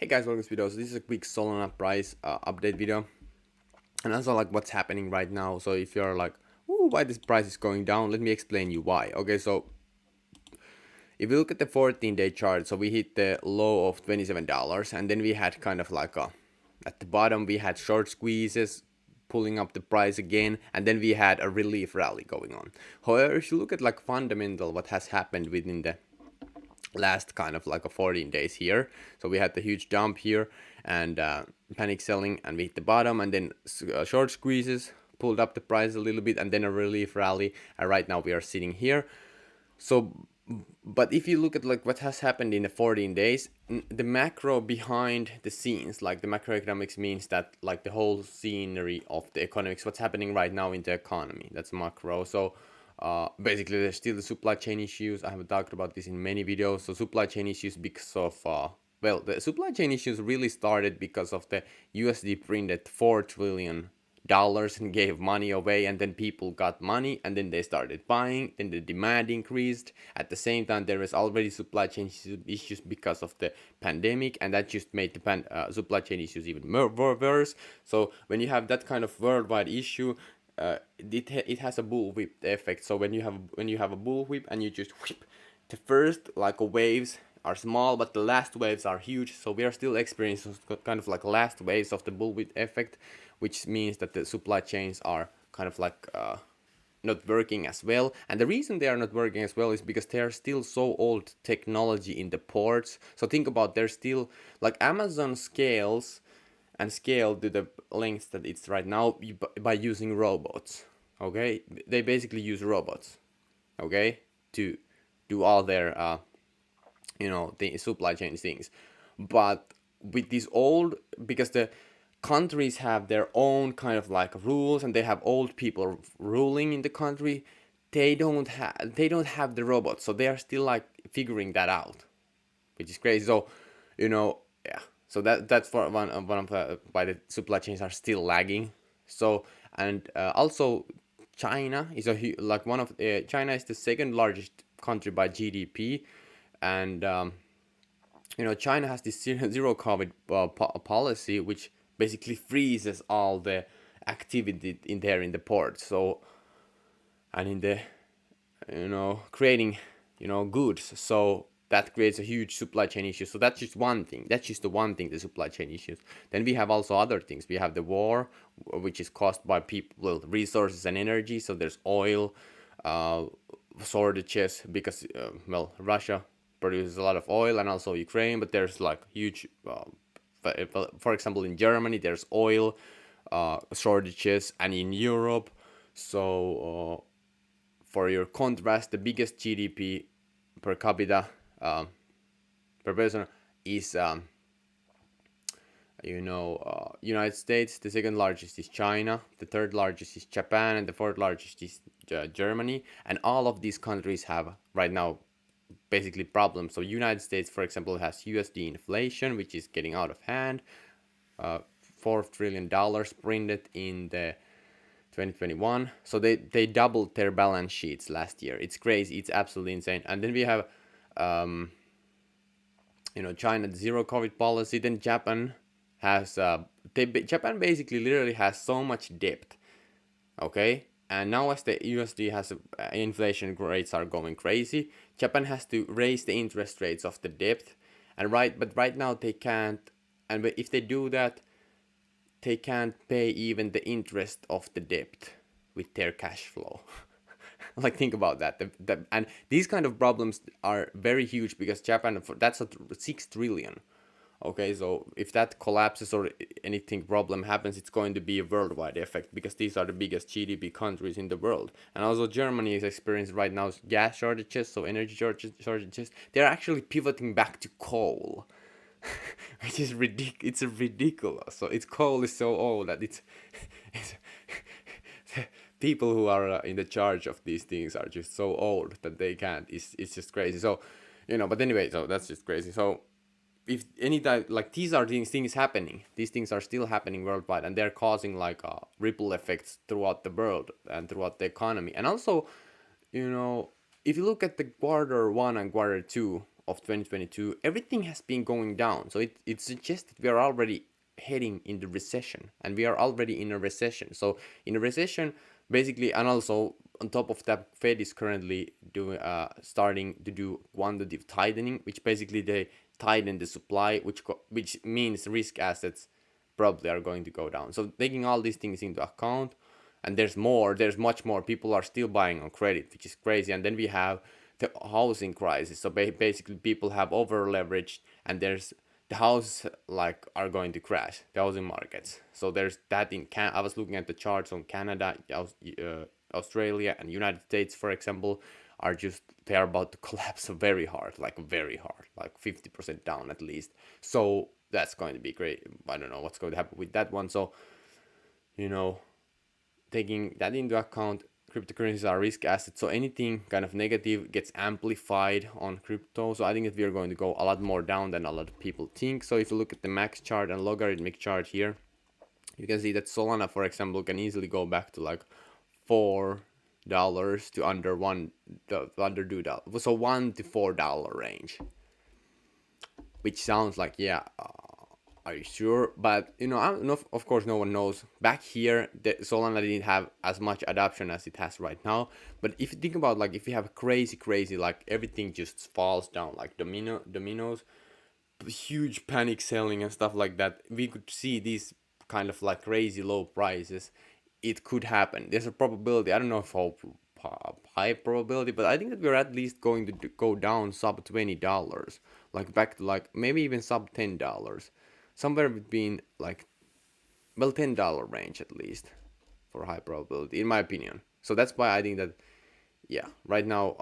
Hey guys, welcome to this video. So this is a quick Solana price update video, and also like what's happening right now. So if you're like, ooh, why this price is going down, let me explain you why. Okay, so if you look at the 14-day chart, so we hit the low of $27, and then we had kind of like at the bottom we had short squeezes pulling up the price again, and then we had a relief rally going on. However, if you look at like fundamental what has happened within the last kind of like a 14 days here, so we had the huge dump here and panic selling, and we hit the bottom, and then short squeezes pulled up the price a little bit, and then a relief rally, and right now we are sitting here. So but if you look at like what has happened in the 14 days, the macro behind the scenes, like the macroeconomics means that like the whole scenery of the economics, what's happening right now in the economy, that's macro. So basically there's still the supply chain issues. I have talked about this in many videos. So supply chain issues because of well, the supply chain issues really started because of the USD printed $4 trillion and gave money away, and then people got money, and then they started buying, then the demand increased. At the same time, there was already supply chain issues because of the pandemic, and that just made the supply chain issues even more worse. So when you have that kind of worldwide issue, it has a bullwhip effect. So when you have a bullwhip and you just whip, the first like waves are small, but the last waves are huge. So we are still experiencing kind of like last waves of the bullwhip effect, which means that the supply chains are kind of like not working as well. And the reason they are not working as well is because they are still so old technology in the ports. So think about, they're still like Amazon scales and scale to the lengths that it's right now by using robots. Okay, they basically use robots, okay, to do all their the supply chain things. But with these old, because the countries have their own kind of like rules, and they have old people ruling in the country, they don't have the robots, so they are still like figuring that out, which is crazy. So yeah, so that's for one of the why the supply chains are still lagging. So and also China is like one of China is the second largest country by GDP, and China has this zero COVID policy, which basically freezes all the activity in there in the port. So and in the creating goods. So that creates a huge supply chain issue. So that's just one thing. That's just the one thing, the supply chain issues. Then we have also other things. We have the war, which is caused by people, well, resources and energy. So there's oil uh, shortages because well, Russia produces a lot of oil, and also Ukraine. But there's like huge for example, in Germany there's oil shortages, and in Europe. So for your contrast, the biggest GDP per capita per person is United States. The second largest is China. The third largest is Japan, and the fourth largest is Germany. And all of these countries have right now basically problems. So United States, for example, has USD inflation, which is getting out of hand. $4 trillion printed in the 2021. So they doubled their balance sheets last year. It's crazy. It's absolutely insane. And then we have China zero COVID policy. Then Japan has Japan basically literally has so much debt. Okay, and now as the USD has inflation rates are going crazy, Japan has to raise the interest rates of the debt, but right now they can't. And if they do that, they can't pay even the interest of the debt with their cash flow. Like, think about that. And these kind of problems are very huge because Japan, that's a 6 trillion. Okay, so if that collapses or anything problem happens, it's going to be a worldwide effect because these are the biggest GDP countries in the world. And also Germany is experiencing right now gas shortages, so energy shortages. They're actually pivoting back to coal, which is ridiculous. It's ridiculous. So it's coal is so old that it's people who are in the charge of these things are just so old that they can't. It's just crazy. So but anyway, so that's just crazy. So if any time like these are things happening, these things are still happening worldwide, and they're causing like ripple effects throughout the world and throughout the economy. And also, if you look at the quarter one and quarter two of 2022, everything has been going down. So it suggests that we are already heading in the recession, and we are already in a recession. So in a recession, basically, and also on top of that, Fed is currently doing starting to do quantitative tightening, which basically they tighten the supply, which means risk assets probably are going to go down. So taking all these things into account, and there's much more. People are still buying on credit, which is crazy. And then we have the housing crisis. So basically, people have over leveraged, and there's the houses like are going to crash, the housing markets. So there's that in I was looking at the charts on Canada, Australia, and United States, for example, are just they are about to collapse very hard, like 50% down at least. So that's going to be great. I don't know what's going to happen with that one. So you know, taking that into account, cryptocurrencies are risk assets, so anything kind of negative gets amplified on crypto. So I think that we are going to go a lot more down than a lot of people think. So if you look at the max chart and logarithmic chart here, you can see that Solana, for example, can easily go back to like $4 to under $2, so $1 to $4 range, which sounds like, yeah, are you sure? But of course, no one knows. Back here, the Solana didn't have as much adoption as it has right now. But if you think about, like, if you have crazy, like everything just falls down, like dominoes, huge panic selling and stuff like that, we could see these kind of like crazy low prices. It could happen. There's a probability. I don't know if how high probability, but I think that we're at least going to go down sub $20, like back to like maybe even sub $10, somewhere between like, well, $10 range at least for high probability, in my opinion. So that's why I think that, yeah, right now,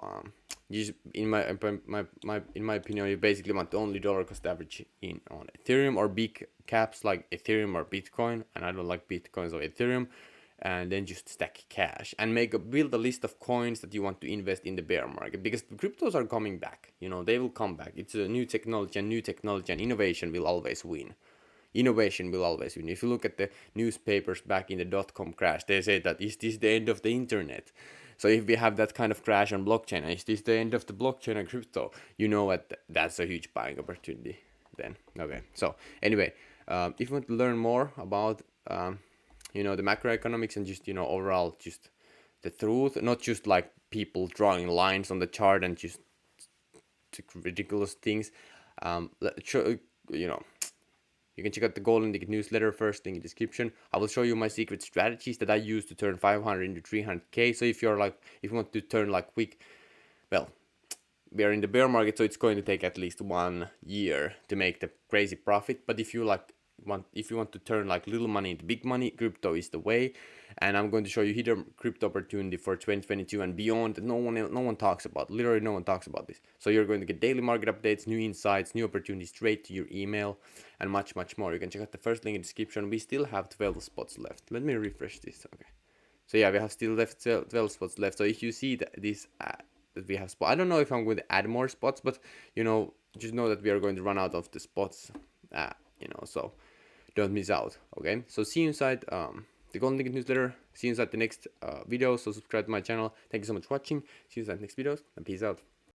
in my opinion, you basically want the only dollar cost average in on Ethereum or big caps like Ethereum or Bitcoin, and I don't like Bitcoin, so Ethereum, and then just stack cash and build a list of coins that you want to invest in the bear market, because the cryptos are coming back. They will come back. It's a new technology, and innovation will always win. Innovation will always win. If you look at the newspapers back in the dot-com crash, they say that is this the end of the internet? So if we have that kind of crash on blockchain, is this the end of the blockchain and crypto? You know what? That's a huge buying opportunity then. Okay. So anyway, if you want to learn more about the macroeconomics and just overall just the truth, not just like people drawing lines on the chart and just ridiculous things, you know you can check out the Golden Ticket newsletter, first link in the description. I will show you my secret strategies that I use to turn 500 into 300k. So if you want to turn like quick, well, we are in the bear market, so it's going to take at least 1 year to make the crazy profit. But if you want to turn like little money into big money, crypto is the way. And I'm going to show you hidden crypto opportunity for 2022 and beyond that no one talks about. Literally no one talks about this. So you're going to get daily market updates, new insights, new opportunities straight to your email, and much more. You can check out the first link in the description. We still have 12 spots left. Let me refresh this. Okay. So yeah, we have still left 12 spots left. So if you see that we have spots, I don't know if I'm going to add more spots, but just know that we are going to run out of the spots. So don't miss out. Okay. So see you inside the Golden Ticket newsletter. See you inside the next video. So subscribe to my channel. Thank you so much for watching. See you inside the next videos, and peace out.